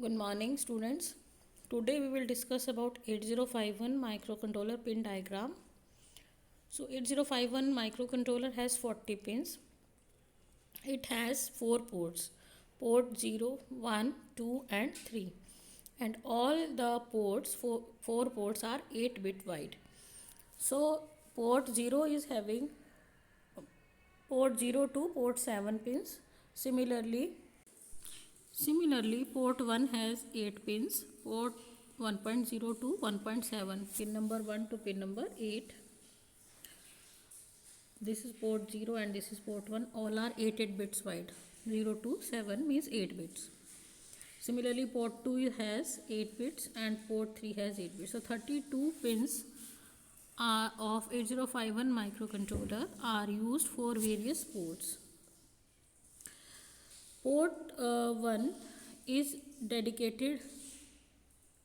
Good morning, students. Today we will discuss about 8051 microcontroller pin diagram. So 8051 microcontroller has 40 pins. It has 4 ports. Port 0, 1, 2 and 3. And all the ports, 4 ports are 8-bit wide. So port 0 is having port 0 to port 7 pins. Similarly, port 1 has 8 pins, port 1.0 to 1.7, pin number 1 to pin number 8. This is port 0 and this is port 1. All are 8 bits wide. 0 to 7 means 8 bits. Similarly, port 2 has 8 bits and port 3 has 8 bits. So 32 pins of 8051 microcontroller are used for various ports. Port 1 is dedicated,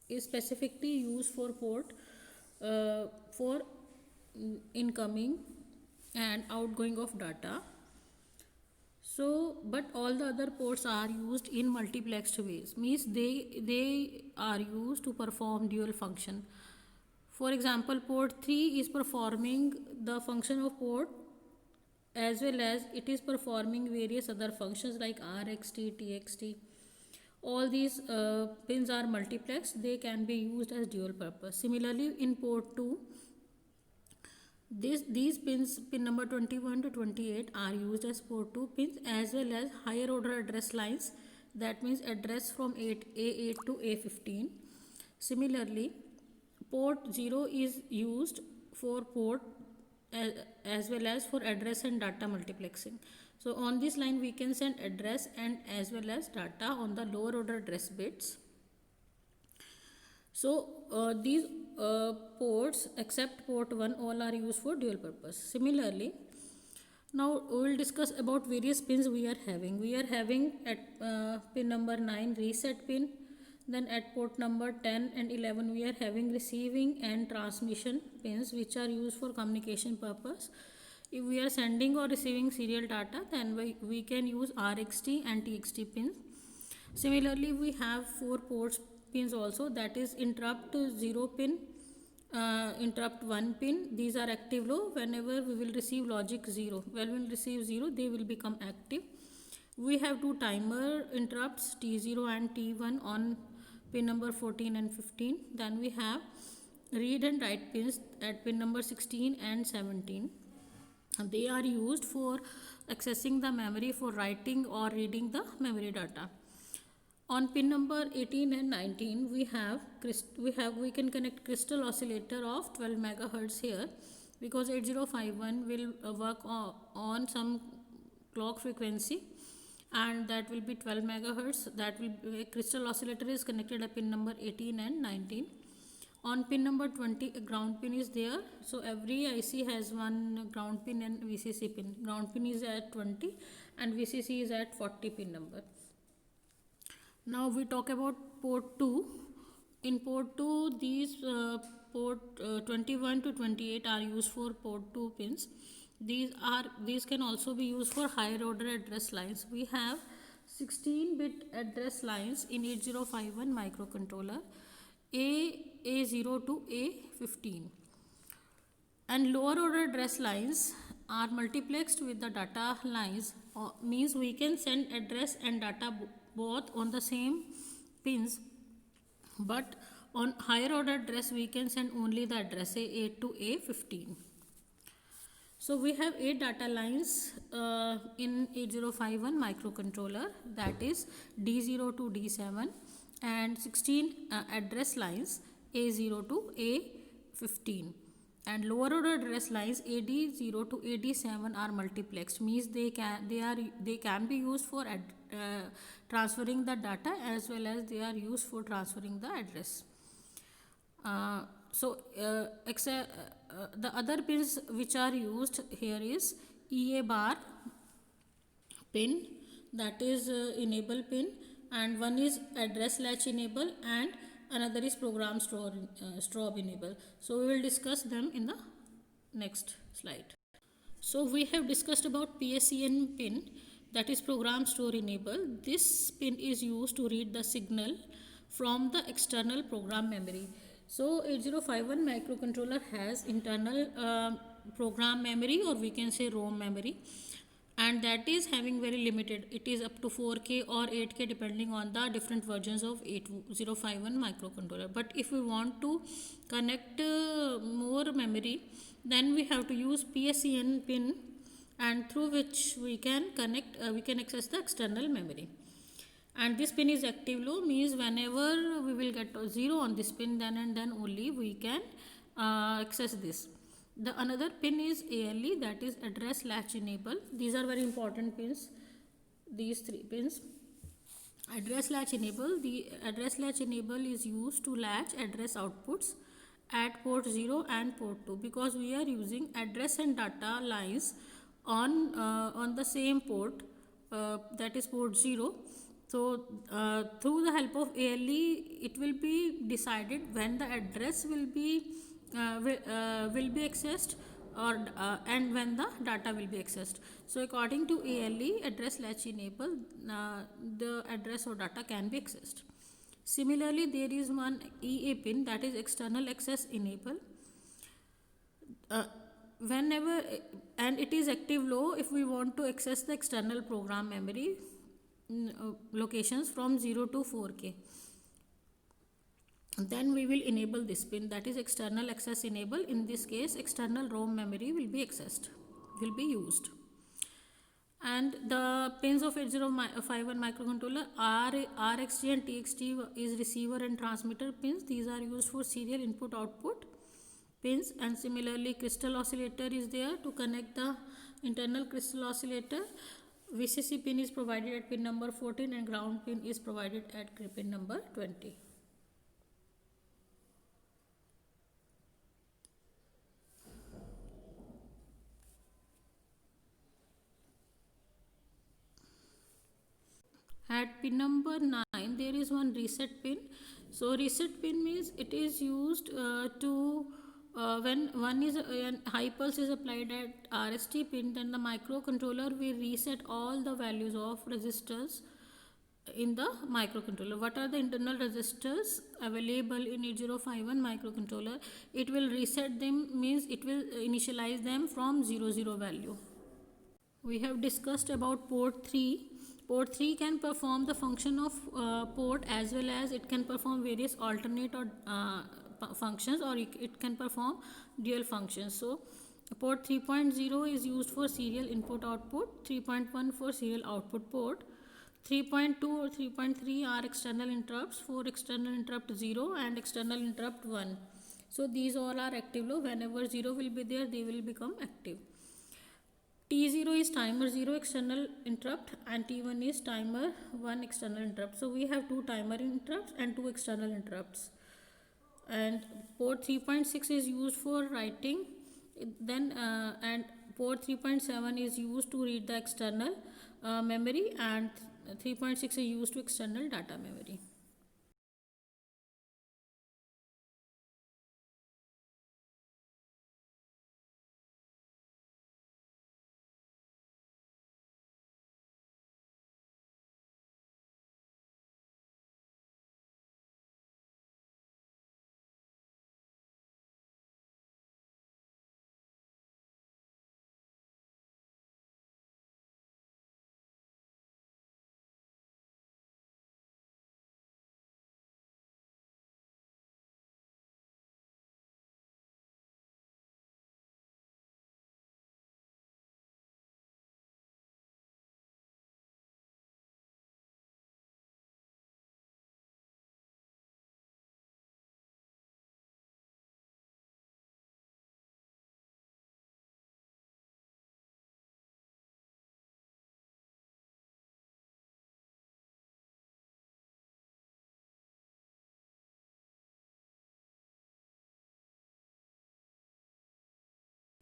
is specifically used for port for incoming and outgoing of data. So, but all the other ports are used in multiplexed ways, means they are used to perform dual function. For example, port 3 is performing the function of port as well as it is performing various other functions like RXT, TXT. All these pins are multiplexed, they can be used as dual purpose. Similarly, in port 2, these pins, pin number 21 to 28, are used as port 2 pins as well as higher order address lines, that means address from A8 to A15. Similarly, port 0 is used for port as well as for address and data multiplexing. So on this line we can send address and as well as data on the lower order address bits. So these ports except port 1 all are used for dual purpose. Similarly, now we will discuss about various pins we are having. We are having at pin number 9 reset pin. Then at port number 10 and 11 we are having receiving and transmission pins which are used for communication purpose. If we are sending or receiving serial data, then we can use RXT and TXT pins. Similarly, we have 4 ports pins also, that is interrupt 0 pin, interrupt 1 pin. These are active low. Whenever we will receive logic 0, when we will receive 0, they will become active. We have 2 timer interrupts T0 and T1 on pin number 14 and 15. Then we have read and write pins at pin number 16 and 17. They are used for accessing the memory for writing or reading the memory data. On pin number 18 and 19 we can connect crystal oscillator of 12 megahertz here, because 8051 will work on some clock frequency and that will be 12 megahertz. That will be, crystal oscillator is connected at pin number 18 and 19. On pin number 20 a ground pin is there, so every IC has one ground pin and VCC pin. Ground pin is at 20 and VCC is at 40 pin number. Now we talk about port 2. In port 2 these port 21 to 28 are used for port 2 pins. These can also be used for higher order address lines. We have 16-bit address lines in 8051 microcontroller, A0 to A15, and lower order address lines are multiplexed with the data lines, means we can send address and data both on the same pins, but on higher order address we can send only the address A8 to A15. So we have 8 data lines in 8051 microcontroller, that is D0 to D7, and 16 address lines A0 to A15, and lower order address lines AD0 to AD7 are multiplexed, means they can be used for transferring the data as well as they are used for transferring the address. The other pins which are used here is EA bar pin, that is enable pin, and one is address latch enable and another is program strobe enable. So we will discuss them in the next slide. So we have discussed about PSEN pin. that is program store enable. This pin is used to read the signal from the external program memory. So 8051 microcontroller has internal program memory, or we can say ROM memory, and that is having very limited. It is up to 4K or 8K depending on the different versions of 8051 microcontroller. But if we want to connect more memory, then we have to use PSEN pin, and through which we can connect, we can access the external memory. And this pin is active low, means whenever we will get 0 on this pin, then and then only we can access this. The another pin is ALE, that is address latch enable. These are very important pins, these 3 pins. Address latch enable, the address latch enable is used to latch address outputs at port 0 and port 2, because we are using address and data lines on the same port, that is port 0. So through the help of ALE, it will be decided when the address will be accessed, or and when the data will be accessed. So according to ALE, address latch enable, the address or data can be accessed. Similarly, there is one EA pin, that is external access enable. Whenever, and it is active low if we want to access the external program memory locations from 0 to 4K. Then we will enable this pin, that is external access enable. In this case, external ROM memory will be accessed, will be used. And the pins of 8051 microcontroller RxD and TxD is receiver and transmitter pins. These are used for serial input output pins. And similarly, crystal oscillator is there to connect the internal crystal oscillator. VCC pin is provided at pin number 14, and ground pin is provided at pin number 20. At pin number 9, there is one reset pin. So reset pin means it is used to when one is high pulse is applied at RST pin, then the microcontroller will reset all the values of resistors in the microcontroller. What are the internal resistors available in 8051 microcontroller? It will reset them, means it will initialize them from 00 value. We have discussed about port 3. Port 3 can perform the function of port, as well as it can perform various alternate or functions, or it can perform dual functions. So port 3.0 is used for serial input output, 3.1 for serial output port, 3.2 or 3.3 are external interrupts, for external interrupt 0 and external interrupt 1. So these all are active low. Whenever 0 will be there, they will become active. T0 is timer 0 external interrupt, and T1 is timer 1 external interrupt. So we have 2 timer interrupts and 2 external interrupts. And port 3.6 is used for writing, then and port 3.7 is used to read the external memory, and 3.6 is used to external data memory.